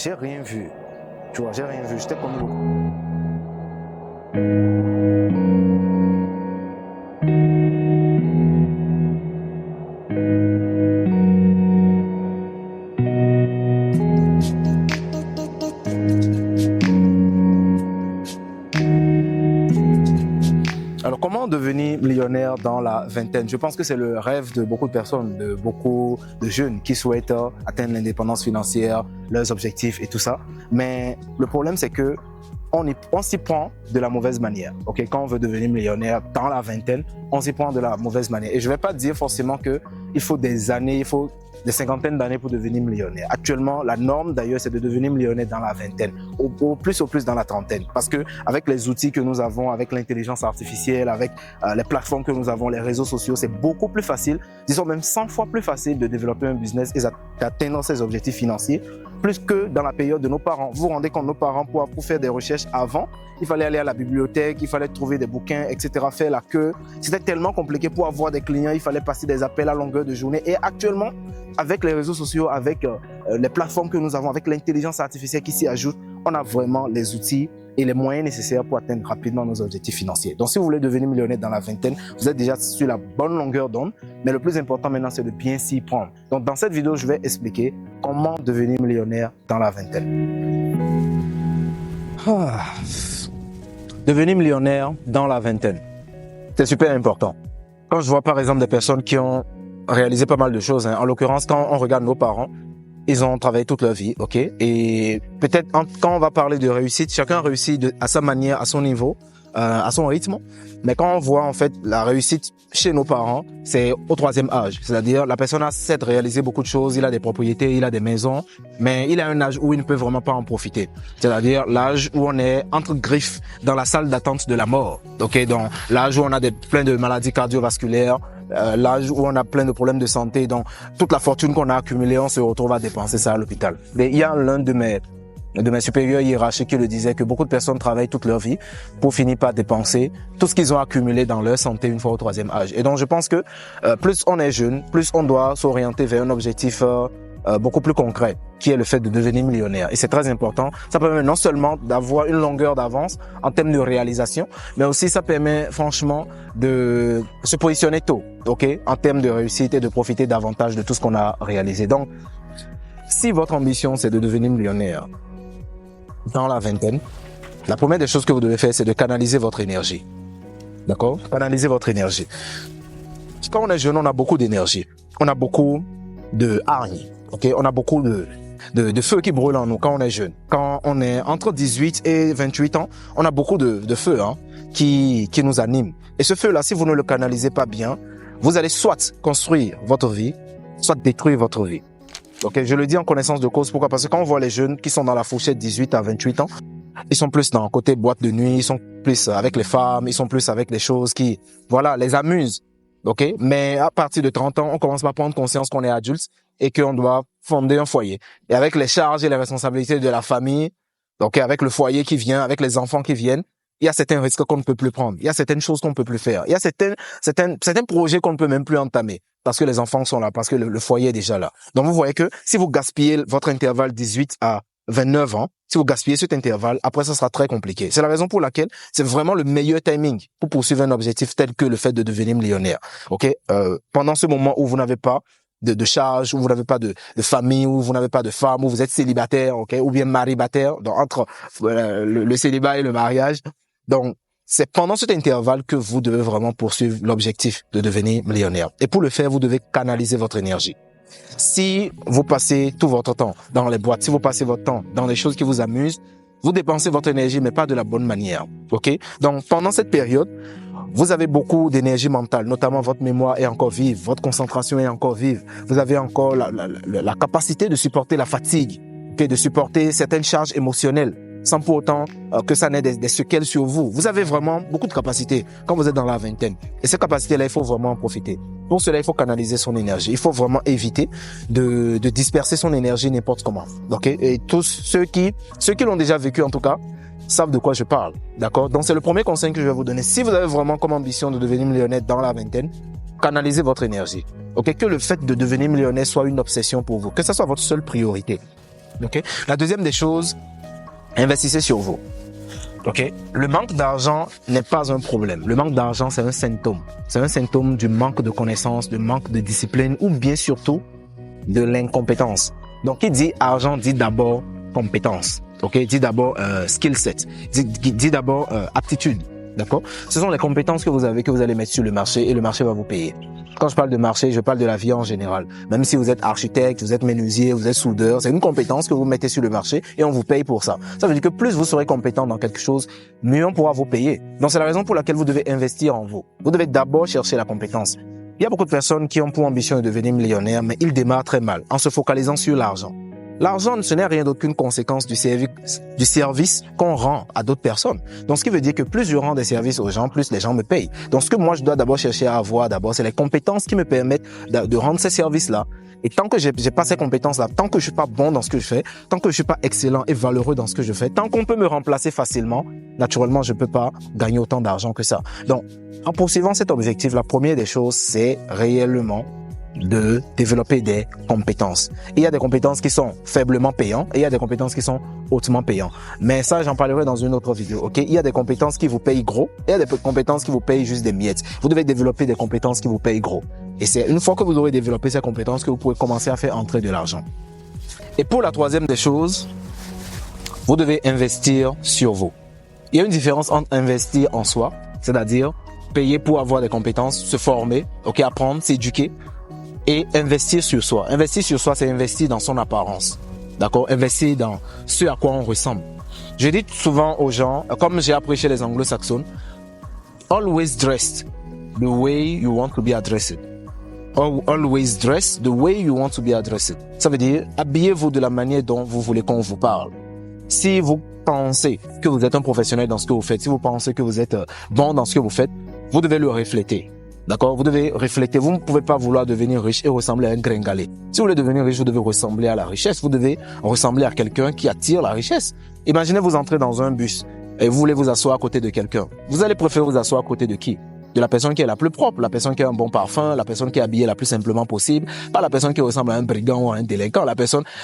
J'ai rien vu. Tu vois, j'ai rien vu. J'étais comme Alors, comment devenir millionnaire dans la vingtaine? Je pense que c'est le rêve de beaucoup de personnes, de beaucoup de jeunes qui souhaitent atteindre l'indépendance financière, leurs objectifs et tout ça. Mais le problème, c'est que on s'y prend de la mauvaise manière. Okay? Quand on veut devenir millionnaire dans la vingtaine, on s'y prend de la mauvaise manière. Et je ne vais pas dire forcément qu'il faut des années, il faut des cinquantaines d'années pour devenir millionnaire. Actuellement, la norme d'ailleurs, c'est de devenir millionnaire dans la vingtaine, au plus dans la trentaine. Parce que avec les outils que nous avons, avec l'intelligence artificielle, avec les plateformes que nous avons, les réseaux sociaux, c'est beaucoup plus facile, disons même 100 fois plus facile de développer un business et d'atteindre ses objectifs financiers, plus que dans la période de nos parents. Vous vous rendez compte, nos parents, pour faire des recherches avant, il fallait aller à la bibliothèque, il fallait trouver des bouquins, etc., faire la queue. C'était tellement compliqué pour avoir des clients, il fallait passer des appels à longueur de journée. Et actuellement, avec les réseaux sociaux, avec les plateformes que nous avons, avec l'intelligence artificielle qui s'y ajoute, on a vraiment les outils et les moyens nécessaires pour atteindre rapidement nos objectifs financiers. Donc, si vous voulez devenir millionnaire dans la vingtaine, vous êtes déjà sur la bonne longueur d'onde. Mais le plus important maintenant, c'est de bien s'y prendre. Donc, dans cette vidéo, je vais expliquer comment devenir millionnaire dans la vingtaine. Devenir millionnaire dans la vingtaine, c'est super important. Quand je vois par exemple des personnes qui ont réalisé pas mal de choses, en l'occurrence, quand on regarde nos parents, ils ont travaillé toute leur vie, ok? Et peut-être quand on va parler de réussite, chacun réussit à sa manière, à son niveau, à son rythme. Mais quand on voit en fait la réussite chez nos parents, c'est au troisième âge. C'est-à-dire la personne a certes réalisé beaucoup de choses, il a des propriétés, il a des maisons, mais il a un âge où il ne peut vraiment pas en profiter. C'est-à-dire l'âge où on est entre griffes dans la salle d'attente de la mort. Ok, donc l'âge où on a plein de maladies cardiovasculaires, l'âge où on a plein de problèmes de santé, donc toute la fortune qu'on a accumulée, on se retrouve à dépenser ça à l'hôpital. Et il y a l'un de mes supérieurs hiérarchiques qui le disait que beaucoup de personnes travaillent toute leur vie pour finir par dépenser tout ce qu'ils ont accumulé dans leur santé une fois au troisième âge. Et donc je pense que plus on est jeune, plus on doit s'orienter vers un objectif beaucoup plus concret, qui est le fait de devenir millionnaire. Et c'est très important. Ça permet non seulement d'avoir une longueur d'avance en termes de réalisation, mais aussi ça permet franchement de se positionner tôt, ok, en termes de réussite et de profiter davantage de tout ce qu'on a réalisé. Donc, si votre ambition c'est de devenir millionnaire dans la vingtaine, la première des choses que vous devez faire, c'est de canaliser votre énergie. D'accord? Canaliser votre énergie. Quand on est jeune, on a beaucoup d'énergie. On a beaucoup de hargne. Ok? On a beaucoup de feu qui brûle en nous quand on est jeune. Quand on est entre 18 et 28 ans, on a beaucoup de feu qui nous anime. Et ce feu-là, si vous ne le canalisez pas bien, vous allez soit construire votre vie, soit détruire votre vie. Ok, je le dis en connaissance de cause. Pourquoi? Parce que quand on voit les jeunes qui sont dans la fourchette 18 à 28 ans, ils sont plus dans le côté boîte de nuit, ils sont plus avec les femmes, ils sont plus avec les choses qui, voilà, les amusent. Ok, mais à partir de 30 ans, on commence à prendre conscience qu'on est adulte et qu'on doit fonder un foyer. Et avec les charges et les responsabilités de la famille, donc avec le foyer qui vient, avec les enfants qui viennent, il y a certains risques qu'on ne peut plus prendre. Il y a certaines choses qu'on ne peut plus faire. Il y a certains projets qu'on ne peut même plus entamer parce que les enfants sont là, parce que le foyer est déjà là. Donc, vous voyez que si vous gaspillez votre intervalle 18 à 29 ans, si vous gaspillez cet intervalle, après, ça sera très compliqué. C'est la raison pour laquelle c'est vraiment le meilleur timing pour poursuivre un objectif tel que le fait de devenir millionnaire. Ok, pendant ce moment où vous n'avez pas de charge, où vous n'avez pas de famille, où vous n'avez pas de femme, où vous êtes célibataire, ok, ou bien maribataire, donc entre le célibat et le mariage. Donc, c'est pendant cet intervalle que vous devez vraiment poursuivre l'objectif de devenir millionnaire. Et pour le faire, vous devez canaliser votre énergie. Si vous passez tout votre temps dans les boîtes, si vous passez votre temps dans les choses qui vous amusent, vous dépensez votre énergie, mais pas de la bonne manière. Ok? Donc, pendant cette période, vous avez beaucoup d'énergie mentale, notamment votre mémoire est encore vive, votre concentration est encore vive. Vous avez encore la capacité de supporter la fatigue, okay, de supporter certaines charges émotionnelles, sans pour autant que ça n'ait des séquelles sur vous. Vous avez vraiment beaucoup de capacités quand vous êtes dans la vingtaine. Et ces capacités-là, il faut vraiment en profiter. Pour cela, il faut canaliser son énergie. Il faut vraiment éviter de disperser son énergie n'importe comment. Okay? Et tous ceux qui l'ont déjà vécu, en tout cas, savent de quoi je parle. D'accord? Donc, c'est le premier conseil que je vais vous donner. Si vous avez vraiment comme ambition de devenir millionnaire dans la vingtaine, canalisez votre énergie. Okay? Que le fait de devenir millionnaire soit une obsession pour vous. Que ça soit votre seule priorité. Ok. La deuxième des choses, investissez sur vous. Ok. Le manque d'argent n'est pas un problème. Le manque d'argent, c'est un symptôme. C'est un symptôme du manque de connaissances, du manque de discipline ou bien surtout de l'incompétence. Donc, qui dit argent dit d'abord compétence. Ok. Dit d'abord skill set. Dit d'abord aptitude. D'accord. Ce sont les compétences que vous avez, que vous allez mettre sur le marché et le marché va vous payer. Quand je parle de marché, je parle de la vie en général. Même si vous êtes architecte, vous êtes menuisier, vous êtes soudeur, c'est une compétence que vous mettez sur le marché et on vous paye pour ça. Ça veut dire que plus vous serez compétent dans quelque chose, mieux on pourra vous payer. Donc c'est la raison pour laquelle vous devez investir en vous. Vous devez d'abord chercher la compétence. Il y a beaucoup de personnes qui ont pour ambition de devenir millionnaires, mais ils démarrent très mal en se focalisant sur l'argent. L'argent, ce n'est rien d'autre qu'une conséquence du service qu'on rend à d'autres personnes. Donc, ce qui veut dire que plus je rends des services aux gens, plus les gens me payent. Donc, ce que moi, je dois d'abord chercher à avoir, c'est les compétences qui me permettent de rendre ces services-là. Et tant que j'ai pas ces compétences-là, tant que je suis pas bon dans ce que je fais, tant que je suis pas excellent et valeureux dans ce que je fais, tant qu'on peut me remplacer facilement, naturellement, je peux pas gagner autant d'argent que ça. Donc, en poursuivant cet objectif, la première des choses, c'est réellement de développer des compétences. Il y a des compétences qui sont faiblement payantes et il y a des compétences qui sont hautement payantes. Mais ça, j'en parlerai dans une autre vidéo, ok? Il y a des compétences qui vous payent gros et il y a des compétences qui vous payent juste des miettes. Vous devez développer des compétences qui vous payent gros. Et c'est une fois que vous aurez développé ces compétences que vous pouvez commencer à faire entrer de l'argent. Et pour la troisième des choses, vous devez investir sur vous. Il y a une différence entre investir en soi, c'est-à-dire payer pour avoir des compétences, se former, ok, apprendre, s'éduquer, et investir sur soi. Investir sur soi, c'est investir dans son apparence. D'accord? Investir dans ce à quoi on ressemble. Je dis souvent aux gens, comme j'ai appris chez les anglo-saxons, always dress the way you want to be addressed. Always dress the way you want to be addressed. Ça veut dire, habillez-vous de la manière dont vous voulez qu'on vous parle. Si vous pensez que vous êtes un professionnel dans ce que vous faites, si vous pensez que vous êtes bon dans ce que vous faites, vous devez le refléter. D'accord? Vous devez refléter. Vous ne pouvez pas vouloir devenir riche et ressembler à un gringalet. Si vous voulez devenir riche, vous devez ressembler à la richesse. Vous devez ressembler à quelqu'un qui attire la richesse. Imaginez vous entrez dans un bus et vous voulez vous asseoir à côté de quelqu'un. Vous allez préférer vous asseoir à côté de qui? De la personne qui est la plus propre, la personne qui a un bon parfum, la personne qui est habillée la plus simplement possible, pas la personne qui ressemble à un brigand ou à un délinquant,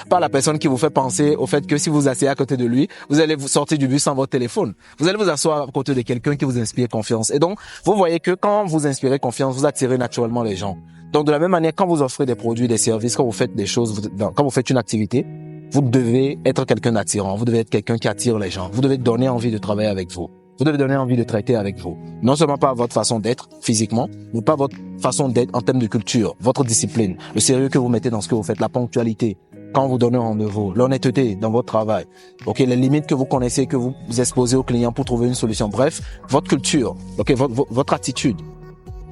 pas la personne qui vous fait penser au fait que si vous asseyez à côté de lui, vous allez vous sortir du bus sans votre téléphone. Vous allez vous asseoir à côté de quelqu'un qui vous inspire confiance. Et donc, vous voyez que quand vous inspirez confiance, vous attirez naturellement les gens. Donc, de la même manière, quand vous offrez des produits, des services, quand vous faites des choses, quand vous faites une activité, vous devez être quelqu'un d'attirant. Vous devez être quelqu'un qui attire les gens. Vous devez donner envie de travailler avec vous. Vous devez donner envie de traiter avec vous. Non seulement pas votre façon d'être physiquement, mais pas votre façon d'être en termes de culture, votre discipline, le sérieux que vous mettez dans ce que vous faites, la ponctualité, quand vous donnez rendez-vous, l'honnêteté dans votre travail, ok, les limites que vous connaissez, que vous exposez aux clients pour trouver une solution. Bref, votre culture, ok, votre attitude.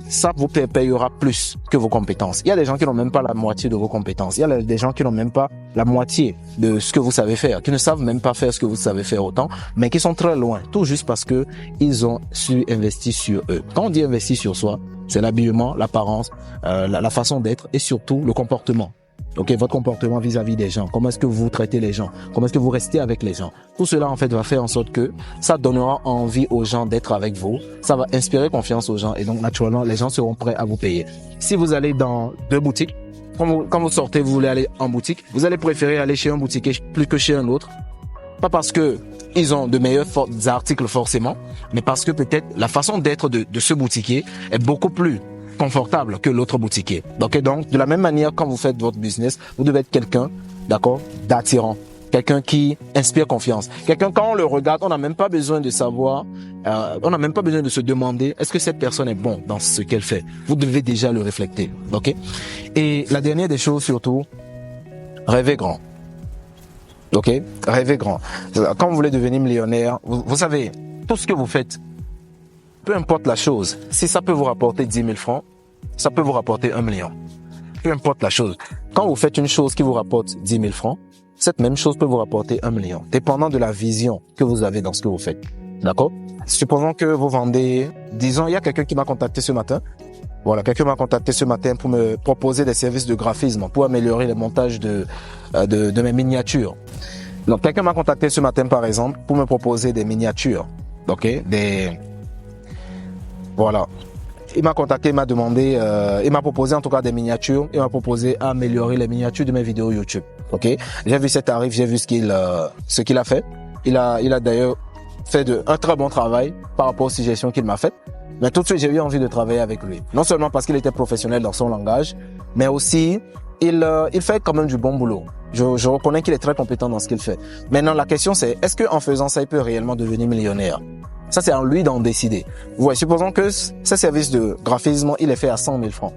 Ça vous payera plus que vos compétences. Il y a des gens qui n'ont même pas la moitié de vos compétences. Il y a des gens qui n'ont même pas la moitié de ce que vous savez faire, qui ne savent même pas faire ce que vous savez faire autant, mais qui sont très loin, tout juste parce que ils ont su investir sur eux. Quand on dit investir sur soi, c'est l'habillement, l'apparence, la façon d'être et surtout le comportement. Ok, votre comportement vis-à-vis des gens. Comment est-ce que vous traitez les gens? Comment est-ce que vous restez avec les gens? Tout cela, en fait, va faire en sorte que ça donnera envie aux gens d'être avec vous. Ça va inspirer confiance aux gens et donc, naturellement, les gens seront prêts à vous payer. Si vous allez dans deux boutiques, quand vous sortez, vous voulez aller en boutique, vous allez préférer aller chez un boutiquier plus que chez un autre. Pas parce que ils ont de meilleurs articles forcément, mais parce que peut-être la façon d'être de ce boutiquier est beaucoup plus confortable que l'autre boutiquier. Donc, de la même manière, quand vous faites votre business, vous devez être quelqu'un, d'accord, d'attirant. Quelqu'un qui inspire confiance. Quelqu'un, quand on le regarde, on n'a même pas besoin de savoir, on n'a même pas besoin de se demander, est-ce que cette personne est bonne dans ce qu'elle fait? Vous devez déjà le refléter, ok? Et la dernière des choses, surtout, rêvez grand. Ok? Rêvez grand. Quand vous voulez devenir millionnaire, vous savez, tout ce que vous faites, peu importe la chose, si ça peut vous rapporter 10 000 francs, ça peut vous rapporter 1 million. Peu importe la chose. Quand vous faites une chose qui vous rapporte 10 000 francs, cette même chose peut vous rapporter 1 million, dépendant de la vision que vous avez dans ce que vous faites. D'accord? Supposons que vous vendez, disons, il y a quelqu'un qui m'a contacté ce matin. Voilà, quelqu'un m'a contacté ce matin pour me proposer des services de graphisme, pour améliorer le montage de mes miniatures. Donc, quelqu'un m'a contacté ce matin, par exemple, pour me proposer des miniatures. Ok? Voilà. Il m'a contacté, il m'a demandé, il m'a proposé en tout cas des miniatures, il m'a proposé d'améliorer les miniatures de mes vidéos YouTube. Ok, j'ai vu ses tarifs, j'ai vu ce qu'il a fait. Il a d'ailleurs fait un très bon travail par rapport aux suggestions qu'il m'a faites. Mais tout de suite, j'ai eu envie de travailler avec lui. Non seulement parce qu'il était professionnel dans son langage, mais aussi il fait quand même du bon boulot. Je reconnais qu'il est très compétent dans ce qu'il fait. Maintenant, la question c'est, est-ce qu'en faisant ça, il peut réellement devenir millionnaire? Ça, c'est à lui d'en décider. Ouais, supposons que ce service de graphisme, il est fait à 100 000 francs.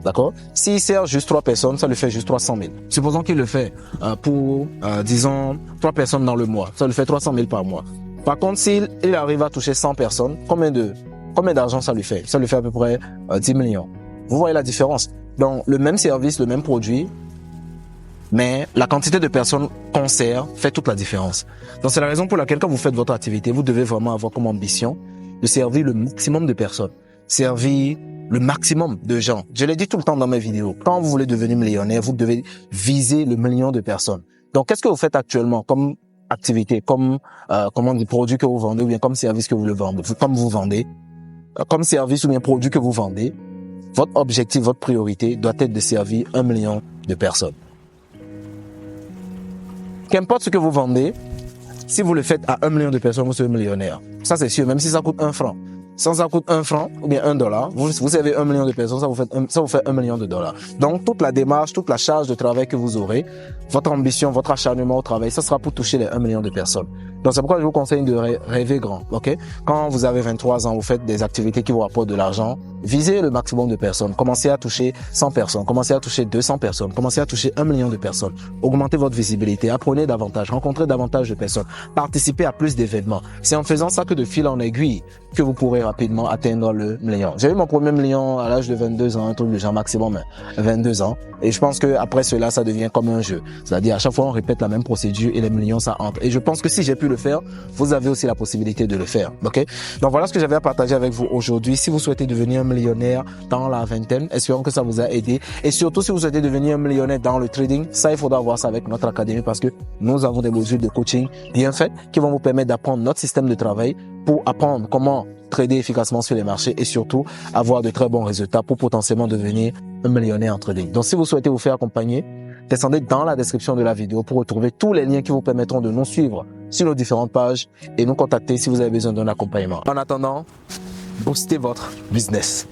D'accord? S'il sert juste 3 personnes, ça lui fait juste 300 000. Supposons qu'il le fait pour, disons, 3 personnes dans le mois. Ça lui fait 300 000 par mois. Par contre, s'il arrive à toucher 100 personnes, combien d'argent ça lui fait? Ça lui fait à peu près 10 millions. Vous voyez la différence? Donc, le même service, le même produit, mais la quantité de personnes qu'on sert fait toute la différence. Donc, c'est la raison pour laquelle quand vous faites votre activité, vous devez vraiment avoir comme ambition de servir le maximum de personnes. Servir le maximum de gens. Je l'ai dit tout le temps dans mes vidéos. Quand vous voulez devenir millionnaire, vous devez viser le million de personnes. Donc, qu'est-ce que vous faites actuellement comme activité, comme des produits que vous vendez ou bien comme service que vous le vendez, comme vous vendez, comme service ou bien produit que vous vendez? Votre objectif, votre priorité doit être de servir 1 million de personnes. Qu'importe ce que vous vendez, si vous le faites à 1 million de personnes, vous serez millionnaire. Ça, c'est sûr, même si ça coûte 1 franc. Si ça coûte 1 franc ou bien $1, vous servez 1 million de personnes, ça vous fait 1 million de dollars. Donc, toute la démarche, toute la charge de travail que vous aurez, votre ambition, votre acharnement au travail, ça sera pour toucher les 1 million de personnes. Donc, c'est pourquoi je vous conseille de rêver grand, ok? Quand vous avez 23 ans, vous faites des activités qui vous rapportent de l'argent, visez le maximum de personnes. Commencez à toucher 100 personnes, commencez à toucher 200 personnes, commencez à toucher 1 million de personnes. Augmentez votre visibilité, apprenez davantage, rencontrez davantage de personnes, participez à plus d'événements. C'est en faisant ça que de fil en aiguille que vous pourrez rapidement atteindre le million. J'ai eu mon premier million à l'âge de 22 ans, un truc de genre maximum 22 ans. Et je pense que après cela, ça devient comme un jeu. C'est-à-dire, à chaque fois, on répète la même procédure et les millions, ça entre. Et je pense que si j'ai pu le faire, vous avez aussi la possibilité de le faire. Ok? Donc voilà ce que j'avais à partager avec vous aujourd'hui. Si vous souhaitez devenir un millionnaire dans la vingtaine, espérons que ça vous a aidé. Et surtout, si vous souhaitez devenir un millionnaire dans le trading, ça, il faudra voir ça avec notre académie parce que nous avons des modules de coaching bien faits qui vont vous permettre d'apprendre notre système de travail pour apprendre comment trader efficacement sur les marchés et surtout avoir de très bons résultats pour potentiellement devenir un millionnaire en trading. Donc, si vous souhaitez vous faire accompagner, descendez dans la description de la vidéo pour retrouver tous les liens qui vous permettront de nous suivre sur nos différentes pages et nous contacter si vous avez besoin d'un accompagnement. En attendant, boostez votre business.